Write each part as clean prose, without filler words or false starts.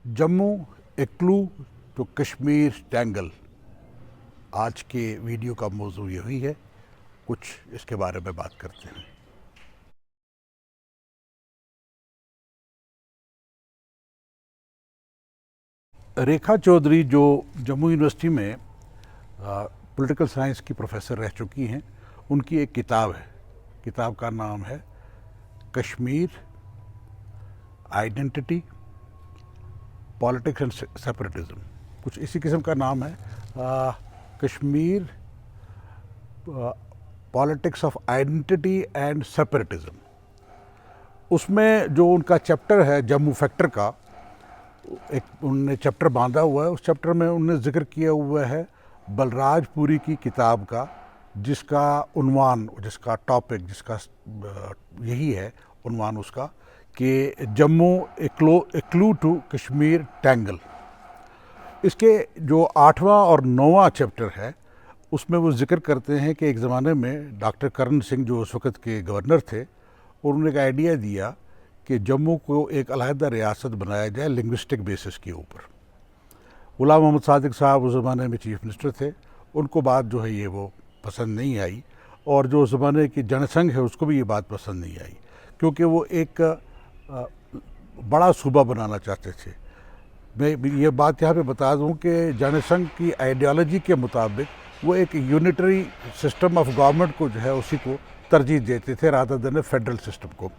जम्मू इक्लू तो कश्मीर टैंगल आज के वीडियो का मौजू यही है। कुछ इसके बारे में बात करते हैं। रेखा चौधरी जो जम्मू यूनिवर्सिटी में पॉलिटिकल साइंस की प्रोफेसर रह चुकी हैं, उनकी एक किताब है। किताब का नाम है Kashmir identity politics and separatism, कुछ इसी किस्म का नाम है। Kashmir politics of identity and separatism. उसमें जो उनका चैप्टर है जम्मू फैक्टर का, एक उनने चैप्टर बांधा हुआ है। उस चैप्टर में उन्होंने जिक्र किया हुआ है बलराजपुरी की किताब का, जिसका उन्वान, जिसका टॉपिक, जिसका यही है उन्वान उसका कि जम्मू इक्लू टू कश्मीर टैंगल। इसके जो 8वां और 9वां चैप्टर है, उसमें वो जिक्र करते हैं कि एक ज़माने में डॉक्टर करण सिंह जो उस वक़्त के गवर्नर थे, उन्होंने एक आइडिया दिया कि जम्मू को एक अलहदा रियासत बनाया जाए लिंग्विस्टिक बेसिस के ऊपर। गुलाम मोहम्मद सादिक साहब उस ज़माने में चीफ मिनिस्टर थे। उनको बात जो है ये वो पसंद नहीं आई, और जो उस ज़माने की जनसंघ है उसको भी ये बात पसंद नहीं आई, क्योंकि वो एक बड़ा सूबा बनाना चाहते थे। मैं ये बात यहाँ पे बता दूँ कि जनसंघ की आइडियोलॉजी के मुताबिक वो एक यूनिटरी सिस्टम ऑफ गवर्नमेंट को जो है उसी को तरजीह देते थे रादर देन फेडरल सिस्टम को।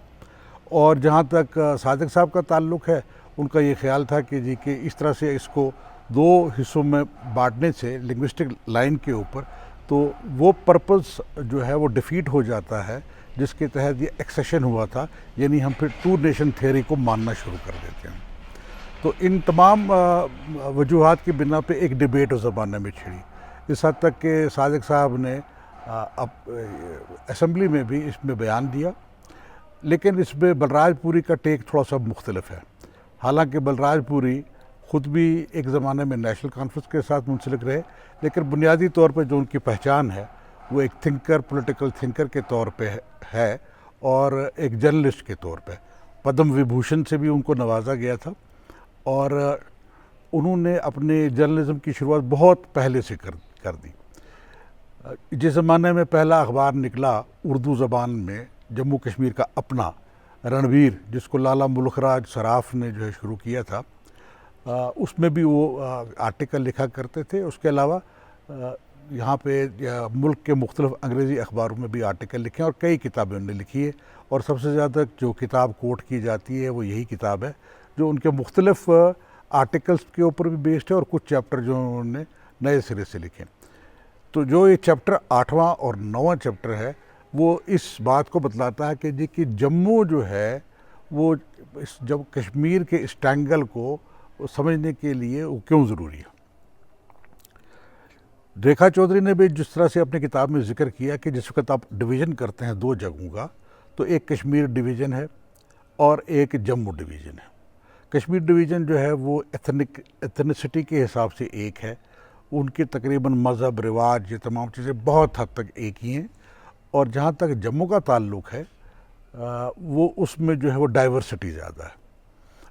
और जहाँ तक सादिक साहब का ताल्लुक़ है, उनका ये ख्याल था कि जी कि इस तरह से इसको 2 हिस्सों में बांटने से लिंग्विस्टिक लाइन के ऊपर, तो वो पर्पस जो है वो डिफीट हो जाता है जिसके तहत ये एक्सेशन हुआ था, यानी हम फिर 2 नेशन थ्योरी को मानना शुरू कर देते हैं। तो इन तमाम वजूहात की बिना पे एक डिबेट उस ज़माने में छिड़ी, इस हद तक कि सादिक साहब ने अब असम्बली में भी इसमें बयान दिया। लेकिन इसमें बलराजपुरी का टेक थोड़ा सा मुख्तलिफ है। हालांकि बलराजपुरी ख़ुद भी एक ज़माने में नेशनल कॉन्फ्रेंस के साथ मुंसलिक रहे, लेकिन बुनियादी तौर पर जो उनकी पहचान है वो एक थिंकर, पॉलिटिकल थिंकर के तौर पे है, और एक जर्नलिस्ट के तौर पे पद्म विभूषण से भी उनको नवाजा गया था। और उन्होंने अपने जर्नलिज्म की शुरुआत बहुत पहले से कर दी। जिस ज़माने में पहला अखबार निकला उर्दू ज़बान में जम्मू कश्मीर का अपना, रणवीर, जिसको लाला मुल्क राज सराफ ने जो है शुरू किया था, उसमें भी वो आर्टिकल लिखा करते थे। उसके अलावा यहाँ पे मुल्क के मुख्तलिफ अंग्रेज़ी अखबारों में भी आर्टिकल लिखे और कई किताबें उन्होंने लिखी है। और सबसे ज़्यादा जो किताब कोट की जाती है वो यही किताब है, जो उनके मुख्तलिफ आर्टिकल्स के ऊपर भी बेस्ड है, और कुछ चैप्टर जो उन्होंने नए सिरे से लिखे। तो जो ये चैप्टर 8वां और 9वां चैप्टर है, वो इस बात को बतलाता है कि जी कि जम्मू जो है वो जब कश्मीर के इस टैंगल को समझने के लिए वो क्यों ज़रूरी है। रेखा चौधरी ने भी जिस तरह से अपनी किताब में जिक्र किया कि जिस वक्त आप डिवीज़न करते हैं 2 जगहों का, तो एक कश्मीर डिवीज़न है और एक जम्मू डिवीज़न है। कश्मीर डिवीज़न जो है वो एथनिसिटी के हिसाब से एक है, उनके तकरीबन मज़हब, रिवाज, ये तमाम चीज़ें बहुत हद तक एक ही हैं। और जहाँ तक जम्मू का ताल्लुक़ है, वो उसमें जो है वो डाइवर्सिटी ज़्यादा है।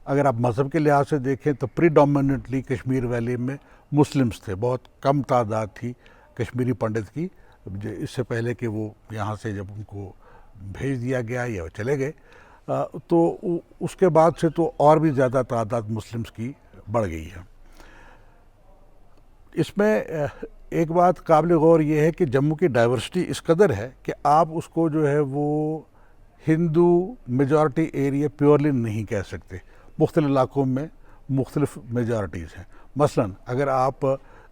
अगर आप मज़हब के लिहाज से देखें तो प्रीडोमिनेंटली कश्मीर वैली में मुस्लिम्स थे, बहुत कम तादाद थी कश्मीरी पंडित की, इससे पहले कि वो यहाँ से जब उनको भेज दिया गया या वो चले गए, तो उसके बाद से तो और भी ज़्यादा तादाद मुस्लिम्स की बढ़ गई है। इसमें एक बात काबिल गौर ये है कि जम्मू की डाइवर्सिटी इस कदर है कि आप उसको जो है वो हिंदू मेजॉरिटी एरिया प्योरली नहीं कह सकते। मुख्तलिफ इलाकों में मुख्तलिफ मेजॉरिटीज़ हैं। मसलन अगर आप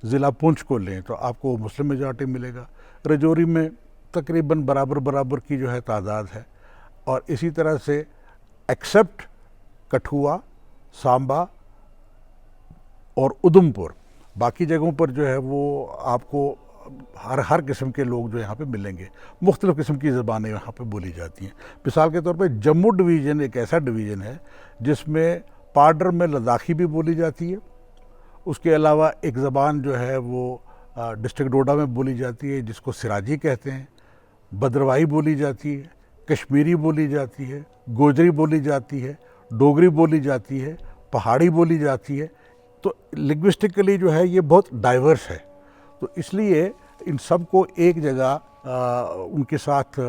ज़िला पुंछ को लें तो आपको मुस्लिम मेजॉरिटी मिलेगा। रजौरी में तकरीबन बराबर की जो है तादाद है। और इसी तरह से एक्सेप्ट कठुआ, सांबा और उधमपुर, बाकी जगहों पर जो है वो आपको हर किस्म के लोग जो यहाँ पे मिलेंगे। मुख्तलिफ़ किस्म की ज़बानें यहाँ पे बोली जाती हैं। मिसाल के तौर पे जम्मू डिवीज़न एक ऐसा डिवीज़न है जिसमें पार्डर में लद्दाखी भी बोली जाती है। उसके अलावा एक ज़बान जो है वो डिस्ट्रिक्ट डोडा में बोली जाती है, जिसको सिराजी कहते हैं। भद्रवाही बोली जाती है, कश्मीरी बोली जाती है, गोजरी बोली जाती है, डोगरी बोली जाती है, پہاڑی بولی جاتی ہے، تو لنگوسٹکلی جو ہے یہ بہت ڈائیورس ہے، تو اس لیے ان سب کو ایک جگہ ان کے ساتھ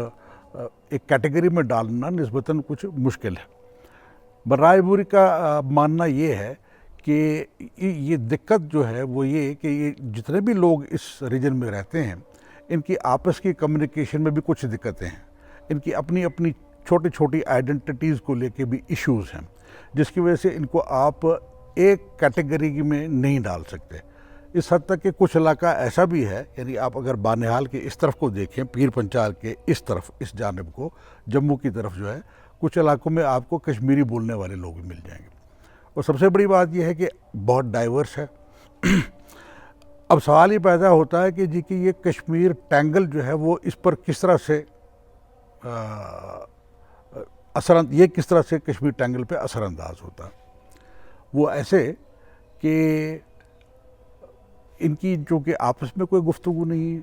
ایک کیٹیگری میں ڈالنا نسبتاً کچھ مشکل ہے۔ برائے بوری کا ماننا یہ ہے کہ یہ دقت جو ہے وہ یہ کہ یہ جتنے بھی لوگ اس ریجن میں رہتے ہیں ان کی آپس کی کمیونیکیشن میں بھی کچھ دقتیں ہیں، ان کی اپنی اپنی چھوٹی چھوٹی آئیڈنٹیٹیز کو لے کے بھی ایشوز ہیں، جس کی وجہ سے ان کو آپ ایک کیٹیگری میں نہیں ڈال سکتے۔ اس حد تک کہ کچھ علاقہ ایسا بھی ہے، یعنی آپ اگر بانہال کے اس طرف کو دیکھیں، پیر پنچال کے اس طرف، اس جانب کو، جموں کی طرف جو ہے، کچھ علاقوں میں آپ کو کشمیری بولنے والے لوگ بھی مل جائیں گے۔ اور سب سے بڑی بات یہ ہے کہ بہت ڈائیورس ہے۔ اب سوال یہ پیدا ہوتا ہے کہ جی کہ یہ کشمیر ٹینگل جو ہے وہ اس پر کس طرح سے یہ کس طرح سے کشمیر ٹینگل پہ اثر انداز ہوتا ہے؟ وہ ایسے کہ ان کی چونکہ آپس میں کوئی گفتگو نہیں ہے،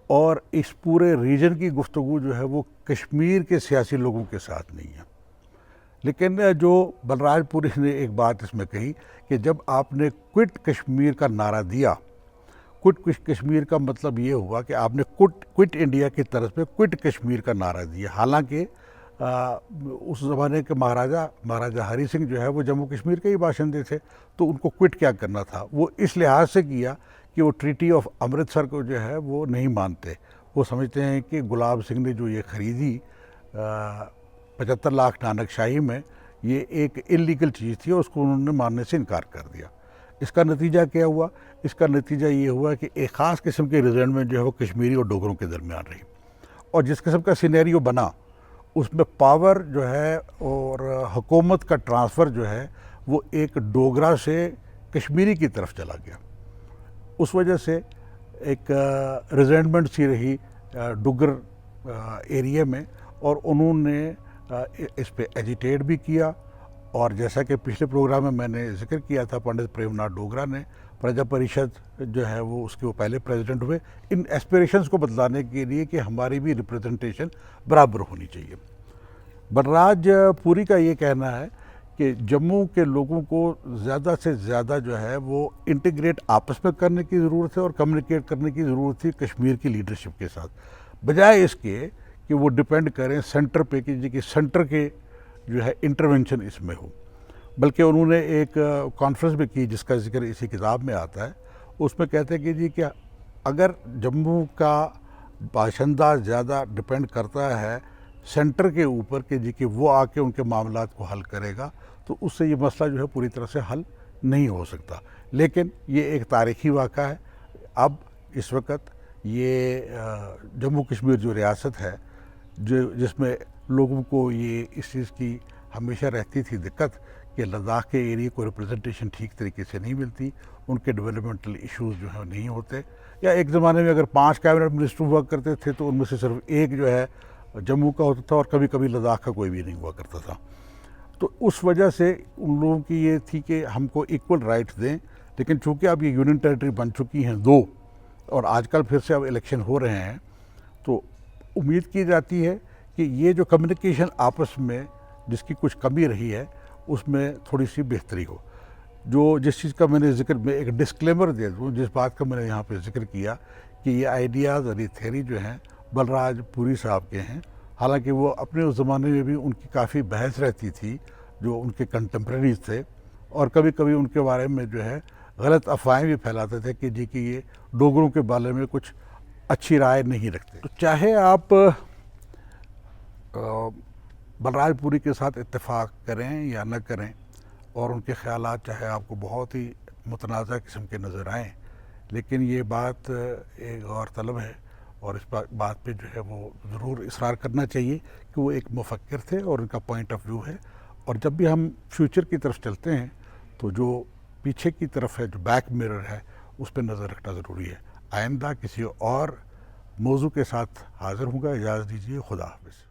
اور اس پورے ریجن کی گفتگو جو ہے وہ کشمیر کے سیاسی لوگوں کے ساتھ نہیں ہے۔ لیکن جو بلراج پوری نے ایک بات اس میں کہی کہ جب آپ نے کوئٹ کشمیر کا نعرہ دیا، کوئٹ کشمیر کا مطلب یہ ہوا کہ آپ نے کوئٹ انڈیا کی طرف پہ کوئٹ کشمیر کا نعرہ دیا، حالانکہ اس زمانے کے مہاراجہ ہری سنگھ جو ہے وہ جموں کشمیر کے ہی باشندے تھے، تو ان کو کوئٹ کیا کرنا تھا؟ وہ اس لحاظ سے کیا کہ وہ ٹریٹی آف امرتسر کو جو ہے وہ نہیں مانتے، وہ سمجھتے ہیں کہ گلاب سنگھ نے جو یہ خریدی 75 لاکھ نانک شاہی میں، یہ ایک انلیگل چیز تھی اور اس کو انہوں نے ماننے سے انکار کر دیا۔ اس کا نتیجہ کیا ہوا؟ اس کا نتیجہ یہ ہوا کہ ایک خاص قسم کے ریزنٹمنٹ جو ہے وہ کشمیری اور ڈوگروں کے درمیان رہی، اور جس قسم کا سینیریو بنا اس میں پاور جو ہے اور حکومت کا ٹرانسفر جو ہے وہ ایک ڈوگرا سے کشمیری کی طرف چلا گیا۔ اس وجہ سے ایک ریزنٹمنٹ سی رہی ڈگر ایریا میں، اور انہوں نے اس پہ ایجیٹیٹ بھی کیا، اور جیسا کہ پچھلے پروگرام میں نے ذکر کیا تھا، پنڈت پریم ناتھ ڈوگرا نے پرجا پریشد جو ہے وہ اس کے وہ پہلے پریزیڈنٹ ہوئے، ان ایسپیریشنز کو بدلانے کے لیے کہ ہماری بھی ریپریزنٹیشن برابر ہونی چاہیے۔ بلراج پوری کا یہ کہنا ہے کہ جموں کے لوگوں کو زیادہ سے زیادہ جو ہے وہ انٹیگریٹ آپس میں کرنے کی ضرورت ہے اور کمیونیکیٹ کرنے کی ضرورت تھی کشمیر کی لیڈرشپ کے ساتھ، بجائے اس کے کہ وہ ڈیپینڈ کریں سینٹر پہ کہ سینٹر کے جو ہے انٹرونشن اس میں ہو۔ بلکہ انہوں نے ایک کانفرنس بھی کی جس کا ذکر اسی کتاب میں آتا ہے، اس میں کہتے ہیں کہ جی کیا اگر جموں کا باشندہ زیادہ ڈیپینڈ کرتا ہے سینٹر کے اوپر کہ جی کہ وہ آ کے ان کے معاملات کو حل کرے گا، تو اس سے یہ مسئلہ جو ہے پوری طرح سے حل نہیں ہو سکتا۔ لیکن یہ ایک تاریخی واقعہ ہے۔ اب اس وقت یہ جموں کشمیر جو ریاست ہے، جس میں لوگوں کو یہ اس چیز کی ہمیشہ رہتی تھی دقت کہ لداخ کے ایریا کو ریپریزنٹیشن ٹھیک طریقے سے نہیں ملتی، ان کے ڈیولپمنٹل ایشوز جو ہیں نہیں ہوتے، یا ایک زمانے میں اگر 5 کیبنٹ منسٹر ہوا کرتے تھے تو ان میں سے صرف ایک جو ہے جموں کا ہوتا تھا، اور کبھی کبھی لداخ کا کوئی بھی نہیں ہوا کرتا تھا۔ تو اس وجہ سے ان لوگوں کی یہ تھی کہ ہم کو ایکول رائٹس دیں، لیکن چونکہ اب یہ یونین ٹیریٹری بن چکی ہیں 2، اور آج کل پھر سے اب الیکشن ہو رہے ہیں، تو امید کی جاتی ہے کہ یہ جو کمیونیکیشن آپس میں جس کی کچھ کمی رہی ہے اس میں تھوڑی سی بہتری ہو۔ جس چیز کا میں نے ذکر میں ایک ڈسکلیمر دے دوں، جس بات کا میں نے یہاں پہ ذکر کیا کہ یہ آئیڈیاز اور یہ تھیوری جو ہیں بلراج پوری صاحب کے ہیں، حالانکہ وہ اپنے اس زمانے میں بھی ان کی کافی بحث رہتی تھی جو ان کے کنٹمپریریز تھے، اور کبھی کبھی ان کے بارے میں جو ہے غلط افواہیں بھی پھیلاتے تھے کہ جی کہ یہ ڈوگروں کے بارے میں کچھ اچھی رائے نہیں رکھتے۔ تو چاہے آپ بلراج پوری کے ساتھ اتفاق کریں یا نہ کریں، اور ان کے خیالات چاہے آپ کو بہت ہی متنازع قسم کے نظر آئیں، لیکن یہ بات ایک غور طلب ہے، اور اس بات پہ جو ہے وہ ضرور اصرار کرنا چاہیے کہ وہ ایک مفکر تھے اور ان کا پوائنٹ آف ویو ہے، اور جب بھی ہم فیوچر کی طرف چلتے ہیں تو جو پیچھے کی طرف ہے، جو بیک میرر ہے، اس پہ نظر رکھنا ضروری ہے۔ آئندہ کسی اور موضوع کے ساتھ حاضر ہوں گا، اجازت دیجیے، خدا حافظ۔